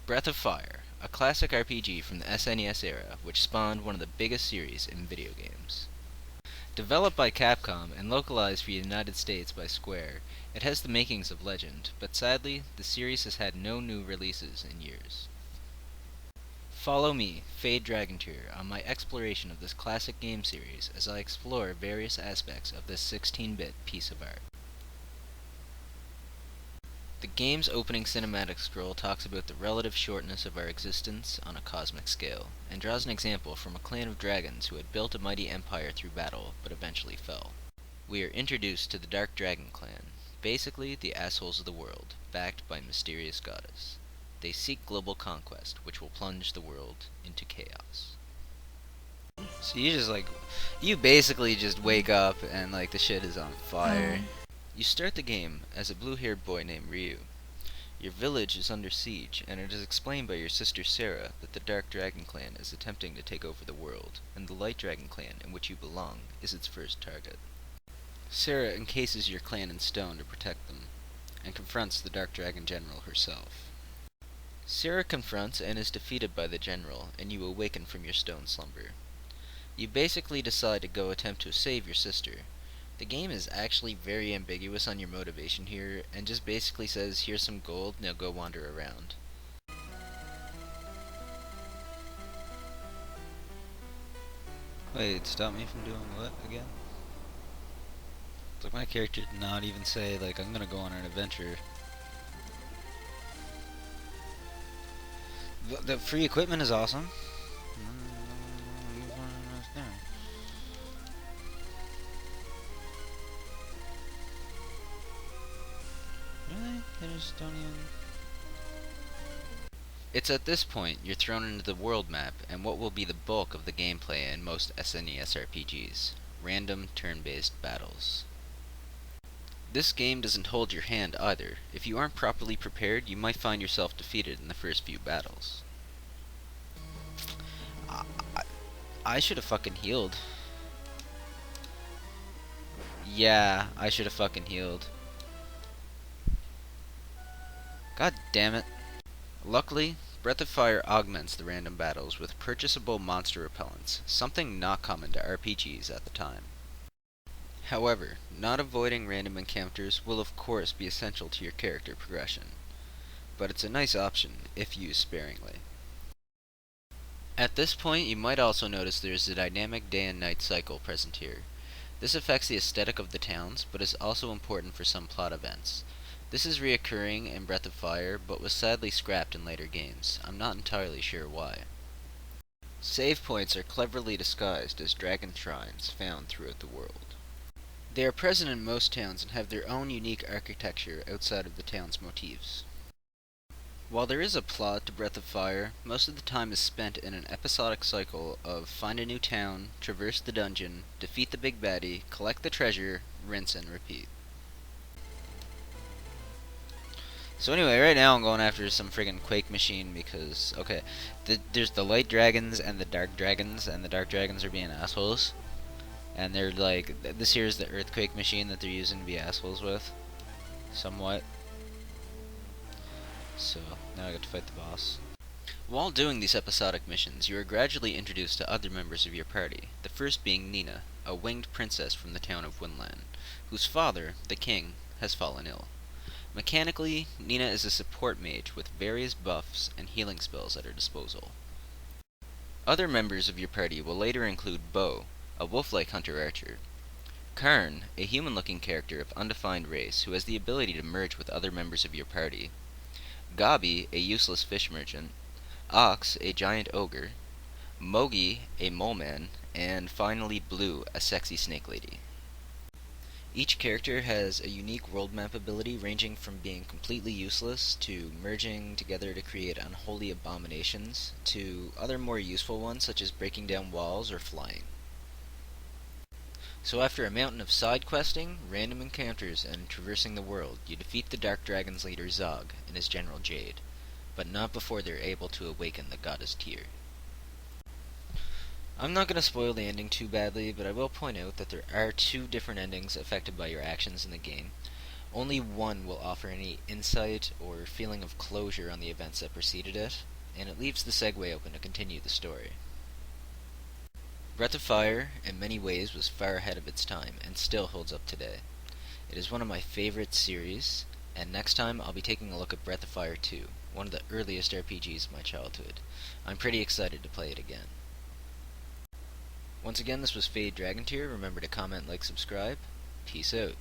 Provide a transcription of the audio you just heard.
Breath of Fire, a classic RPG from the SNES era which spawned one of the biggest series in video games. Developed by Capcom and localized for the United States by Square, it has the makings of legend, but sadly, the series has had no new releases in years. Follow me, Fade Dragontear, on my exploration of this classic game series as I explore various aspects of this 16-bit piece of art. The game's opening cinematic scroll talks about the relative shortness of our existence on a cosmic scale, and draws an example from a clan of dragons who had built a mighty empire through battle, but eventually fell. We are introduced to the Dark Dragon Clan, basically the assholes of the world, backed by a mysterious goddess. They seek global conquest, which will plunge the world into chaos. So you basically just wake up and like the shit is on fire. You start the game as a blue-haired boy named Ryu. Your village is under siege, and it is explained by your sister Sarah that the Dark Dragon Clan is attempting to take over the world, and the Light Dragon Clan, in which you belong, is its first target. Sarah encases your clan in stone to protect them, and confronts the Dark Dragon General herself. Sarah confronts and is defeated by the General, and you awaken from your stone slumber. You basically decide to go attempt to save your sister. The game is actually very ambiguous on your motivation here, and just basically says, here's some gold, now go wander around. Wait, stop me from doing what again? It's like my character did not even say, like, I'm gonna go on an adventure. The free equipment is awesome. Really? They just don't even... It's at this point you're thrown into the world map and what will be the bulk of the gameplay in most SNES RPGs, random turn-based battles. This game doesn't hold your hand either. If you aren't properly prepared, you might find yourself defeated in the first few battles. I should have fucking healed. Yeah, I should have fucking healed. God damn it. Luckily, Breath of Fire augments the random battles with purchasable monster repellents, something not common to RPGs at the time. However, not avoiding random encounters will of course be essential to your character progression, but it's a nice option if used sparingly. At this point, you might also notice there is a dynamic day and night cycle present here. This affects the aesthetic of the towns, but is also important for some plot events. This is reoccurring in Breath of Fire, but was sadly scrapped in later games. I'm not entirely sure why. Save points are cleverly disguised as dragon shrines found throughout the world. They are present in most towns and have their own unique architecture outside of the town's motifs. While there is a plot to Breath of Fire, most of the time is spent in an episodic cycle of find a new town, traverse the dungeon, defeat the big baddie, collect the treasure, rinse and repeat. So anyway, right now I'm going after some friggin' Quake machine because, okay, there's the light dragons and the dark dragons, and the dark dragons are being assholes. And they're like, this here is the earthquake machine that they're using to be assholes with. Somewhat. So, now I get to fight the boss. While doing these episodic missions, you are gradually introduced to other members of your party, the first being Nina, a winged princess from the town of Winland, whose father, the king, has fallen ill. Mechanically, Nina is a support mage with various buffs and healing spells at her disposal. Other members of your party will later include Bo, a wolf-like hunter-archer, Karn, a human-looking character of undefined race who has the ability to merge with other members of your party, Gabi, a useless fish merchant, Ox, a giant ogre, Mogi, a mole man, and finally Blue, a sexy snake lady. Each character has a unique world map ability ranging from being completely useless to merging together to create unholy abominations to other more useful ones such as breaking down walls or flying. So after a mountain of side questing, random encounters, and traversing the world, you defeat the Dark Dragon's leader Zog and his general Jade, but not before they're able to awaken the goddess Tyr. I'm not going to spoil the ending too badly, but I will point out that there are two different endings affected by your actions in the game. Only one will offer any insight or feeling of closure on the events that preceded it, and it leaves the segue open to continue the story. Breath of Fire, in many ways, was far ahead of its time, and still holds up today. It is one of my favorite series, and next time I'll be taking a look at Breath of Fire 2, one of the earliest RPGs of my childhood. I'm pretty excited to play it again. Once again, this was Fade Dragontear. Remember to comment, like, subscribe. Peace out.